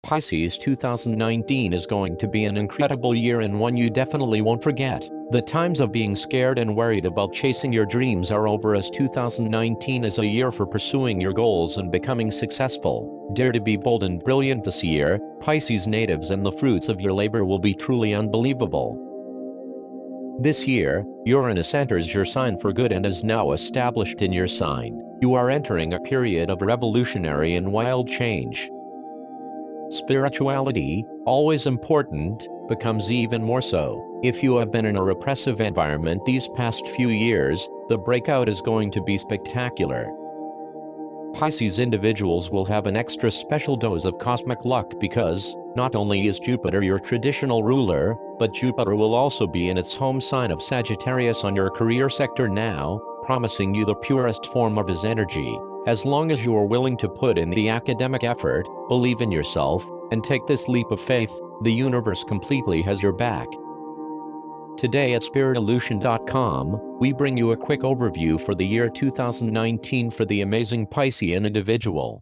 Pisces 2019 is going to be an incredible year and one you definitely won't forget. The times of being scared and worried about chasing your dreams are over, as 2019 is a year for pursuing your goals and becoming successful. Dare to be bold and brilliant this year, Pisces natives, and the fruits of your labor will be truly unbelievable. This year, Uranus enters your sign for good and is now established in your sign. You are entering a period of revolutionary and wild change. Spirituality, always important, becomes even more so. If you have been in a repressive environment these past few years, the breakout is going to be spectacular. Pisces individuals will have an extra special dose of cosmic luck because, not only is Jupiter your traditional ruler, but Jupiter will also be in its home sign of Sagittarius on your career sector now, promising you the purest form of his energy. As long as you are willing to put in the academic effort, believe in yourself, and take this leap of faith, the universe completely has your back. Today at spiritolution.com, we bring you a quick overview for the year 2019 for the amazing Piscean individual.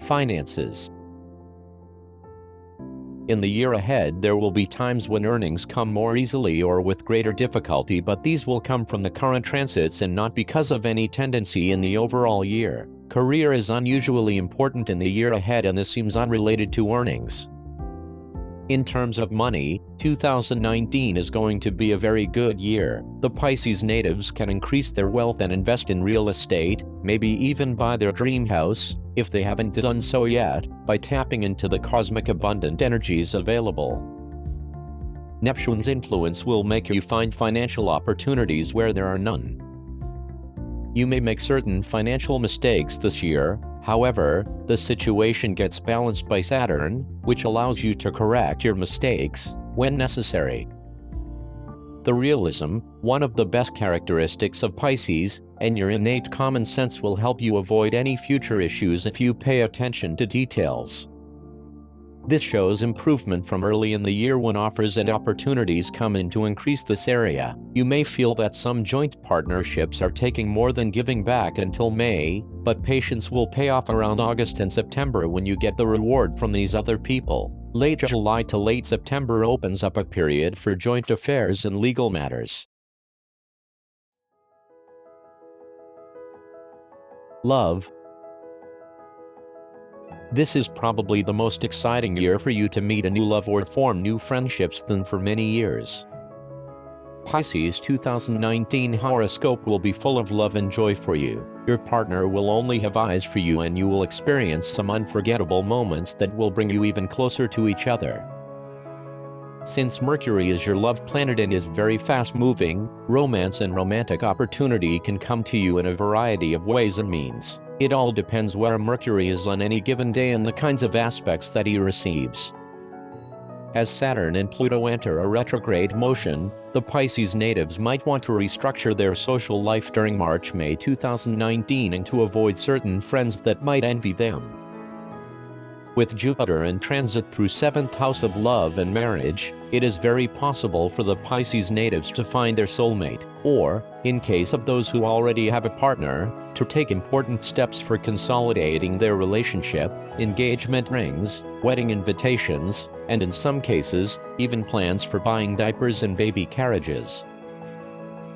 Finances. In the year ahead, there will be times when earnings come more easily or with greater difficulty, but these will come from the current transits and not because of any tendency in the overall year. Career is unusually important in the year ahead, and this seems unrelated to earnings. In terms of money, 2019 is going to be a very good year. The Pisces natives can increase their wealth and invest in real estate, maybe even buy their dream house, if they haven't done so yet, by tapping into the cosmic abundant energies available. Neptune's influence will make you find financial opportunities where there are none. You may make certain financial mistakes this year. However, the situation gets balanced by Saturn, which allows you to correct your mistakes when necessary. The realism, one of the best characteristics of Pisces, and your innate common sense will help you avoid any future issues if you pay attention to details. This shows improvement from early in the year when offers and opportunities come in to increase this area. You may feel that some joint partnerships are taking more than giving back until May, but patience will pay off around August and September when you get the reward from these other people. Late July to late September opens up a period for joint affairs and legal matters. Love. This is probably the most exciting year for you to meet a new love or form new friendships than for many years. Pisces 2019 horoscope will be full of love and joy for you. Your partner will only have eyes for you, and you will experience some unforgettable moments that will bring you even closer to each other. Since Mercury is your love planet and is very fast-moving, romance and romantic opportunity can come to you in a variety of ways and means. It all depends where Mercury is on any given day and the kinds of aspects that he receives. As Saturn and Pluto enter a retrograde motion, the Pisces natives might want to restructure their social life during March-May 2019 and to avoid certain friends that might envy them. With Jupiter in transit through 7th house of love and marriage, it is very possible for the Pisces natives to find their soulmate, or, in case of those who already have a partner, to take important steps for consolidating their relationship, engagement rings, wedding invitations, and in some cases, even plans for buying diapers and baby carriages.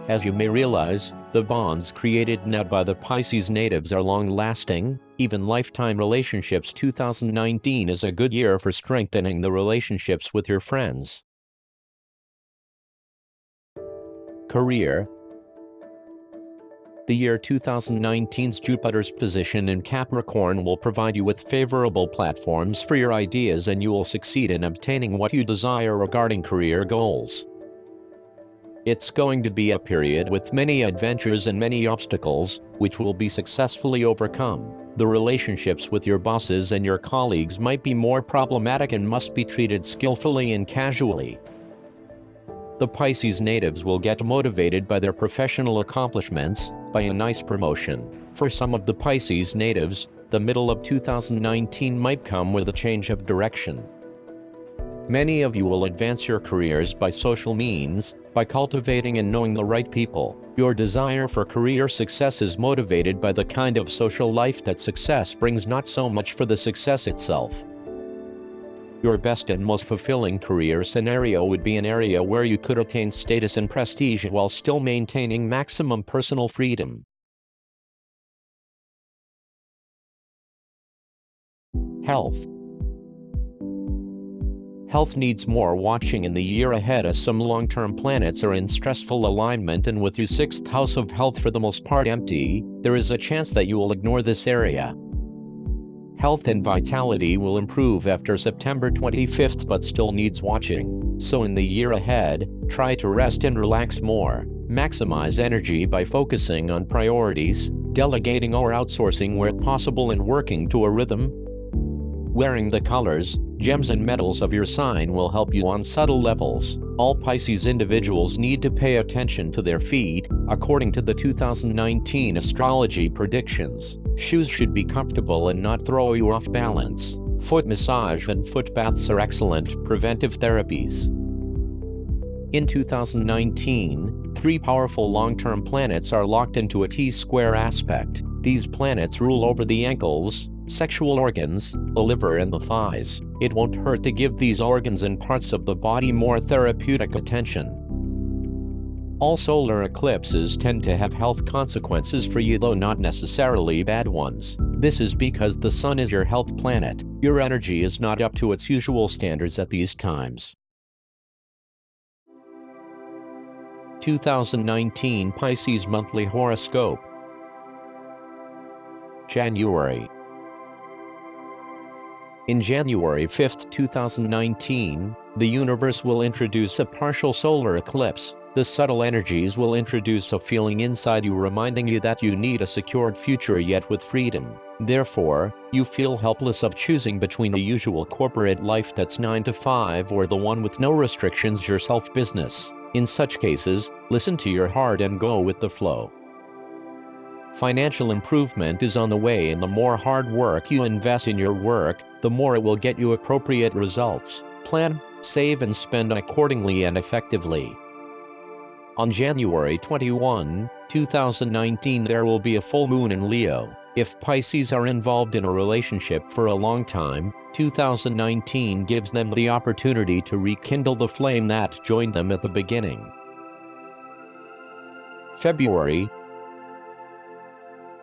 As you may realize, the bonds created now by the Pisces natives are long-lasting, even lifetime relationships. 2019 is a good year for strengthening the relationships with your friends. Career. The year 2019's Jupiter's position in Capricorn will provide you with favorable platforms for your ideas, and you will succeed in obtaining what you desire regarding career goals. It's going to be a period with many adventures and many obstacles, which will be successfully overcome. The relationships with your bosses and your colleagues might be more problematic and must be treated skillfully and casually. The Pisces natives will get motivated by their professional accomplishments, by a nice promotion. For some of the Pisces natives, the middle of 2019 might come with a change of direction. Many of you will advance your careers by social means, by cultivating and knowing the right people. Your desire for career success is motivated by the kind of social life that success brings, not so much for the success itself. Your best and most fulfilling career scenario would be an area where you could attain status and prestige while still maintaining maximum personal freedom. Health. Health needs more watching in the year ahead, as some long-term planets are in stressful alignment, and with your 6th house of health for the most part empty, there is a chance that you will ignore this area. Health and vitality will improve after September 25th but still needs watching. So in the year ahead, try to rest and relax more. Maximize energy by focusing on priorities, delegating or outsourcing where possible, and working to a rhythm. Wearing the colors, gems and metals of your sign will help you on subtle levels. All Pisces individuals need to pay attention to their feet, according to the 2019 astrology predictions. Shoes should be comfortable and not throw you off balance. Foot massage and foot baths are excellent preventive therapies. In 2019, 3 powerful long-term planets are locked into a T-square aspect. These planets rule over the ankles, sexual organs, the liver and the thighs. It won't hurt to give these organs and parts of the body more therapeutic attention. All solar eclipses tend to have health consequences for you, though not necessarily bad ones. This is because the sun is your health planet. Your energy is not up to its usual standards at these times. 2019 Pisces Monthly Horoscope. January. In January 5, 2019, the universe will introduce a partial solar eclipse. The subtle energies will introduce a feeling inside you reminding you that you need a secured future yet with freedom. Therefore, you feel helpless of choosing between the usual corporate life that's 9 to 5 or the one with no restrictions, your self-business. In such cases, listen to your heart and go with the flow. Financial improvement is on the way, and the more hard work you invest in your work, the more it will get you appropriate results. Plan, save and spend accordingly and effectively. On January 21, 2019, there will be a full moon in Leo. If Pisces are involved in a relationship for a long time, 2019 gives them the opportunity to rekindle the flame that joined them at the beginning. February.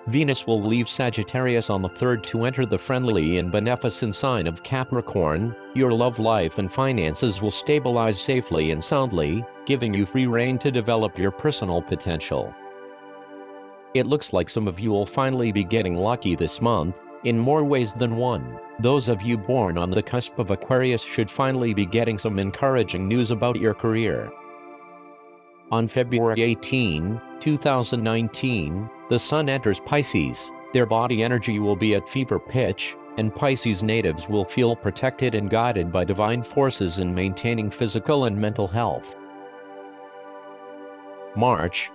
Venus will leave Sagittarius on the 3rd to enter the friendly and beneficent sign of Capricorn. Your love life and finances will stabilize safely and soundly, giving you free rein to develop your personal potential. It looks like some of you will finally be getting lucky this month, in more ways than one. Those of you born on the cusp of Aquarius should finally be getting some encouraging news about your career. On February 18, 2019, the Sun enters Pisces. Their body energy will be at fever pitch, and Pisces natives will feel protected and guided by divine forces in maintaining physical and mental health. March.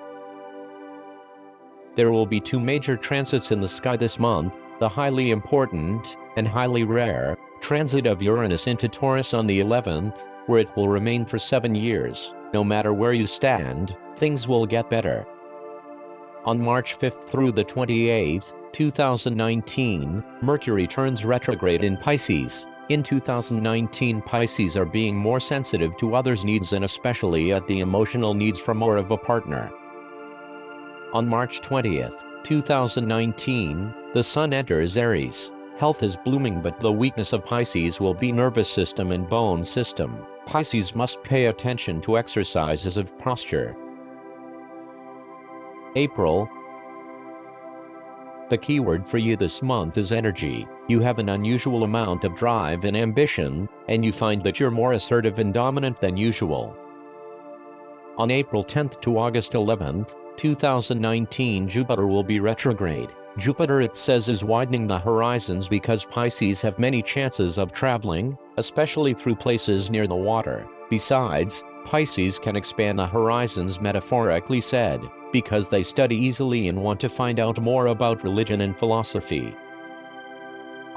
There will be 2 major transits in the sky this month, the highly important, and highly rare, transit of Uranus into Taurus on the 11th, where it will remain for 7 years. No matter where you stand, things will get better. On March 5th through the 28th, 2019, Mercury turns retrograde in Pisces. In 2019, Pisces are being more sensitive to others' needs and especially at the emotional needs from more of a partner. On March 20th, 2019, the Sun enters Aries. Health is blooming, but the weakness of Pisces will be nervous system and bone system. Pisces must pay attention to exercises of posture. April. The keyword for you this month is energy. You have an unusual amount of drive and ambition, and you find that you're more assertive and dominant than usual. On April 10th to August 11th, 2019, Jupiter will be retrograde. Jupiter, it says, is widening the horizons because Pisces have many chances of traveling, especially through places near the water. Besides, Pisces can expand the horizons, metaphorically said, because they study easily and want to find out more about religion and philosophy.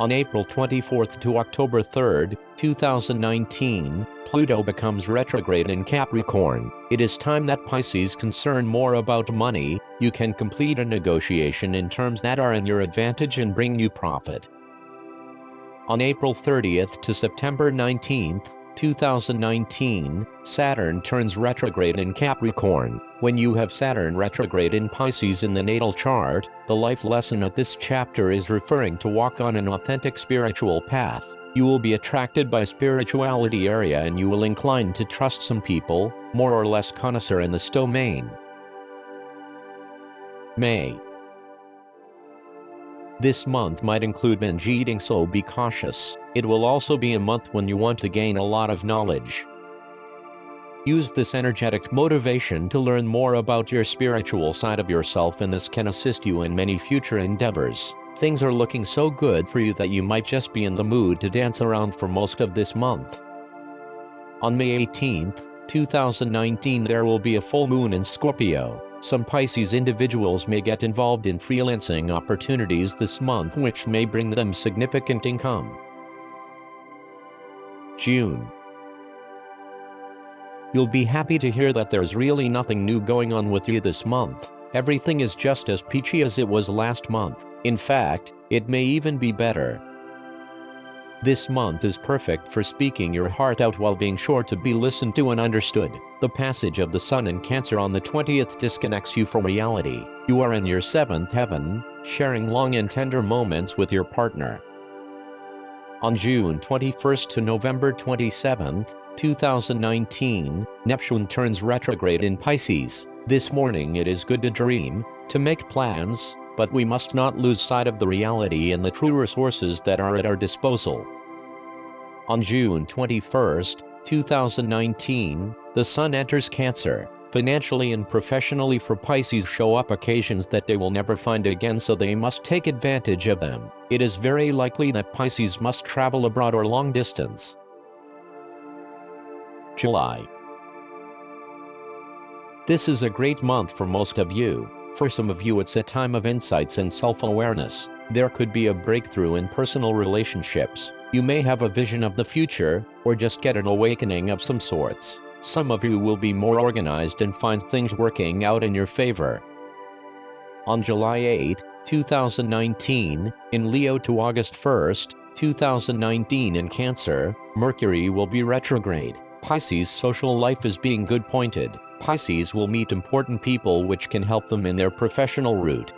On April 24th to October 3rd, 2019, Pluto becomes retrograde in Capricorn. It is time that Pisces concern more about money. You can complete a negotiation in terms that are in your advantage and bring you profit. On April 30th to September 19th, 2019, Saturn turns retrograde in Capricorn. When you have Saturn retrograde in Pisces in the natal chart, the life lesson of this chapter is referring to walk on an authentic spiritual path. You will be attracted by spirituality area and you will incline to trust some people, more or less connoisseur in this domain. May. This month might include binge eating, so be cautious. It will also be a month when you want to gain a lot of knowledge. Use this energetic motivation to learn more about your spiritual side of yourself, and this can assist you in many future endeavors. Things are looking so good for you that you might just be in the mood to dance around for most of this month. On May 18th, 2019, there will be a full moon in Scorpio. Some Pisces individuals may get involved in freelancing opportunities this month, which may bring them significant income. June. You'll be happy to hear that there's really nothing new going on with you this month. Everything is just as peachy as it was last month. In fact, it may even be better. This month is perfect for speaking your heart out while being sure to be listened to and understood. The passage of the Sun in Cancer on the 20th disconnects you from reality. You are in your 7th heaven, sharing long and tender moments with your partner. On June 21st to November 27th, 2019, Neptune turns retrograde in Pisces. This morning it is good to dream, to make plans, but we must not lose sight of the reality and the true resources that are at our disposal. On June 21st, 2019, the Sun enters Cancer. Financially and professionally for Pisces show up occasions that they will never find again, so they must take advantage of them. It is very likely that Pisces must travel abroad or long distance. July. This is a great month for most of you. For some of you, it's a time of insights and self-awareness. There could be a breakthrough in personal relationships. You may have a vision of the future, or just get an awakening of some sorts. Some of you will be more organized and find things working out in your favor. On July 8, 2019, in Leo to August 1st, 2019 in Cancer, Mercury will be retrograde. Pisces' social life is being good pointed. Pisces will meet important people which can help them in their professional route.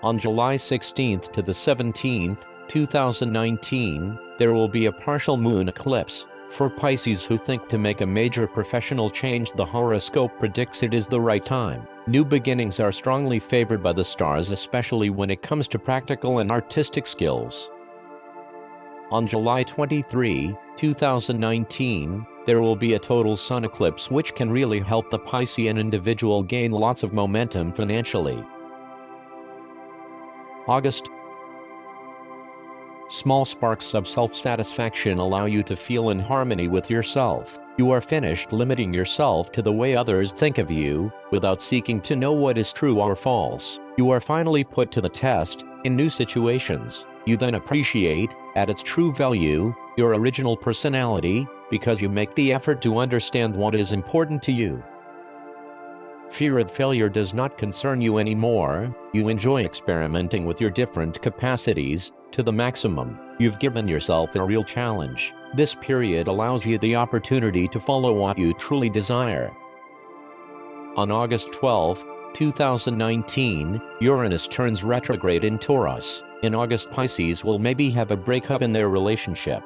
On July 16th to the 17th, 2019, there will be a partial moon eclipse. For Pisces who think to make a major professional change, the horoscope predicts it is the right time. New beginnings are strongly favored by the stars, especially when it comes to practical and artistic skills. On July 23, 2019, there will be a total sun eclipse which can really help the Piscean individual gain lots of momentum financially. August. Small sparks of self-satisfaction allow you to feel in harmony with yourself. You are finished limiting yourself to the way others think of you, without seeking to know what is true or false. You are finally put to the test, in new situations. You then appreciate, at its true value, your original personality, because you make the effort to understand what is important to you. Fear of failure does not concern you anymore. You enjoy experimenting with your different capacities to the maximum. You've given yourself a real challenge. This period allows you the opportunity to follow what you truly desire. On August 12, 2019, Uranus turns retrograde in Taurus. In August, Pisces will maybe have a breakup in their relationship.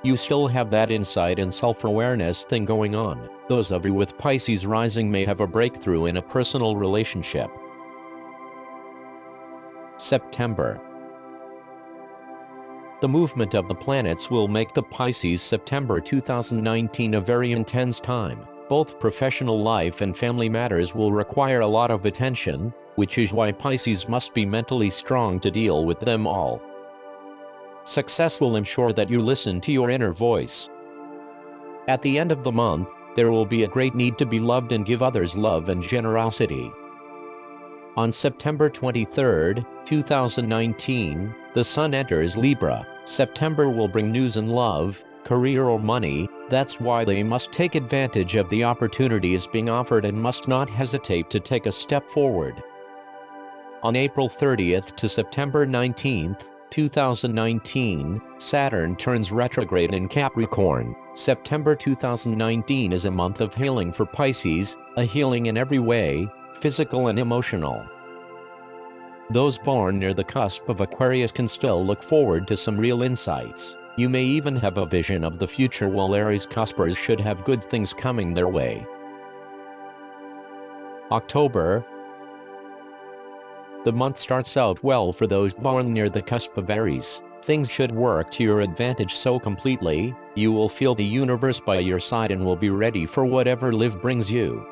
You still have that insight and self-awareness thing going on. Those of you with Pisces rising may have a breakthrough in a personal relationship. September. The movement of the planets will make the Pisces September 2019 a very intense time. Both professional life and family matters will require a lot of attention, which is why Pisces must be mentally strong to deal with them all. Success will ensure that you listen to your inner voice. At the end of the month, there will be a great need to be loved and give others love and generosity. On September 23, 2019, the Sun enters Libra. September will bring news in love, career or money. That's why they must take advantage of the opportunities being offered and must not hesitate to take a step forward. On April 30th to September 19th, 2019, Saturn turns retrograde in Capricorn. September 2019 is a month of healing for Pisces, a healing in every way, physical and emotional. Those born near the cusp of Aquarius can still look forward to some real insights. You may even have a vision of the future, while Aries cuspers should have good things coming their way. October. The month starts out well for those born near the cusp of Aries. Things should work to your advantage so completely, you will feel the universe by your side and will be ready for whatever life brings you.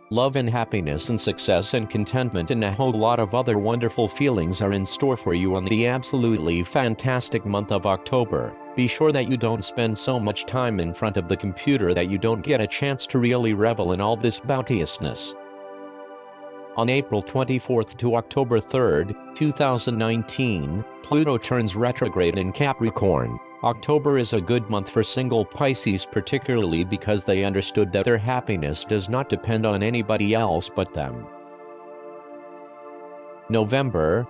Love and happiness and success and contentment and a whole lot of other wonderful feelings are in store for you on the absolutely fantastic month of October. Be sure that you don't spend so much time in front of the computer that you don't get a chance to really revel in all this bounteousness. On April 24th to October 3rd, 2019, Pluto turns retrograde in Capricorn. October is a good month for single Pisces, particularly because they understood that their happiness does not depend on anybody else but them. November.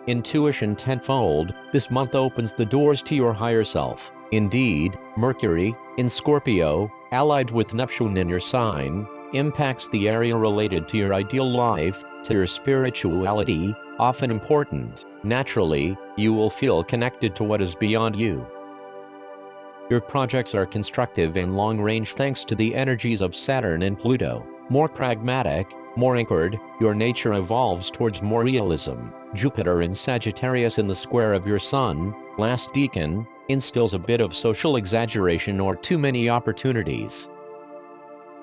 Intuition tenfold. This month opens the doors to your higher self. Indeed, Mercury, in Scorpio, allied with Neptune in your sign, impacts the area related to your ideal life, to your spirituality, often important. Naturally, you will feel connected to what is beyond you. Your projects are constructive and long-range thanks to the energies of Saturn and Pluto. More pragmatic, more anchored, your nature evolves towards more realism. Jupiter in Sagittarius in the square of your Sun, last decan, instills a bit of social exaggeration or too many opportunities.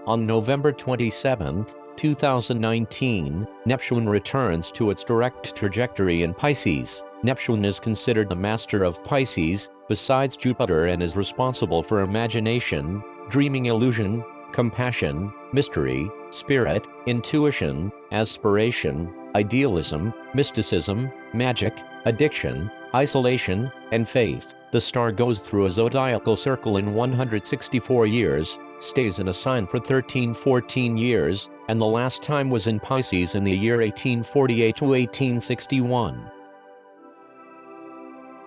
On November 27th, 2019, Neptune returns to its direct trajectory in Pisces. Neptune is considered the master of Pisces, besides Jupiter, and is responsible for imagination, dreaming, illusion, compassion, mystery, spirit, intuition, aspiration, idealism, mysticism, magic, addiction, isolation, and faith. The star goes through a zodiacal circle in 164 years, stays in a sign for 14 years, and the last time was in Pisces in the year 1848 to 1861.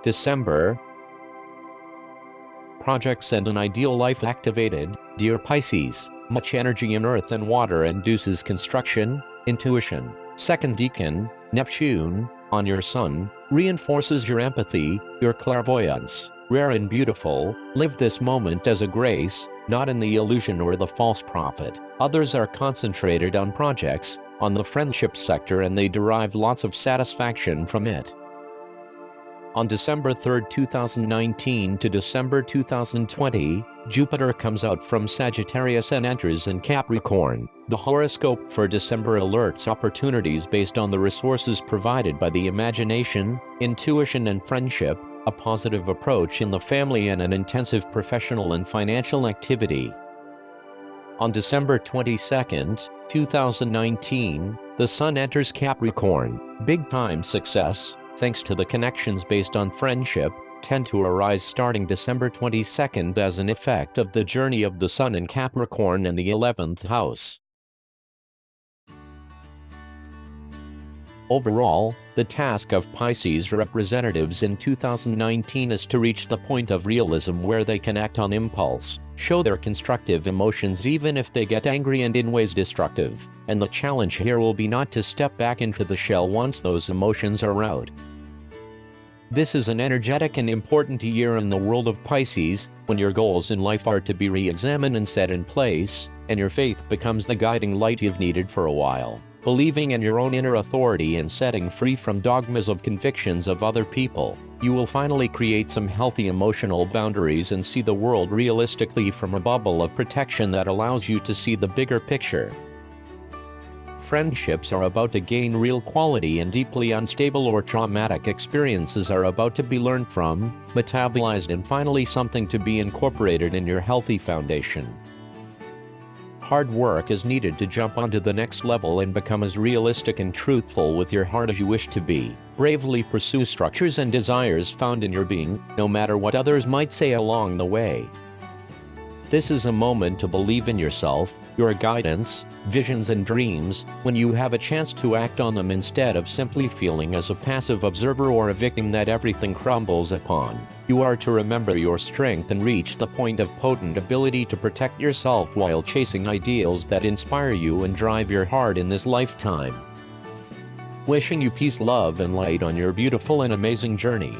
December. Projects and an ideal life activated. Dear Pisces, much energy in earth and water induces construction, intuition. Second decan, Neptune, on your Sun, reinforces your empathy, your clairvoyance. Rare and beautiful, live this moment as a grace, not in the illusion or the false prophet. Others are concentrated on projects, on the friendship sector, and they derive lots of satisfaction from it. On December 3, 2019 to December 2020, Jupiter comes out from Sagittarius and enters in Capricorn. The horoscope for December alerts opportunities based on the resources provided by the imagination, intuition and friendship, a positive approach in the family and an intensive professional and financial activity. On December 22, 2019, the Sun enters Capricorn. Big-time success, thanks to the connections based on friendship, tend to arise starting December 22 as an effect of the journey of the Sun in Capricorn and the 11th house. Overall, the task of Pisces representatives in 2019 is to reach the point of realism where they can act on impulse, show their constructive emotions even if they get angry and in ways destructive, and the challenge here will be not to step back into the shell once those emotions are out. This is an energetic and important year in the world of Pisces, when your goals in life are to be re-examined and set in place, and your faith becomes the guiding light you've needed for a while. Believing in your own inner authority and setting free from dogmas of convictions of other people, you will finally create some healthy emotional boundaries and see the world realistically from a bubble of protection that allows you to see the bigger picture. Friendships are about to gain real quality, and deeply unstable or traumatic experiences are about to be learned from, metabolized, and finally something to be incorporated in your healthy foundation. Hard work is needed to jump onto the next level and become as realistic and truthful with your heart as you wish to be. Bravely pursue structures and desires found in your being, no matter what others might say along the way. This is a moment to believe in yourself, your guidance, visions and dreams, when you have a chance to act on them instead of simply feeling as a passive observer or a victim that everything crumbles upon. You are to remember your strength and reach the point of potent ability to protect yourself while chasing ideals that inspire you and drive your heart in this lifetime. Wishing you peace, love and light on your beautiful and amazing journey.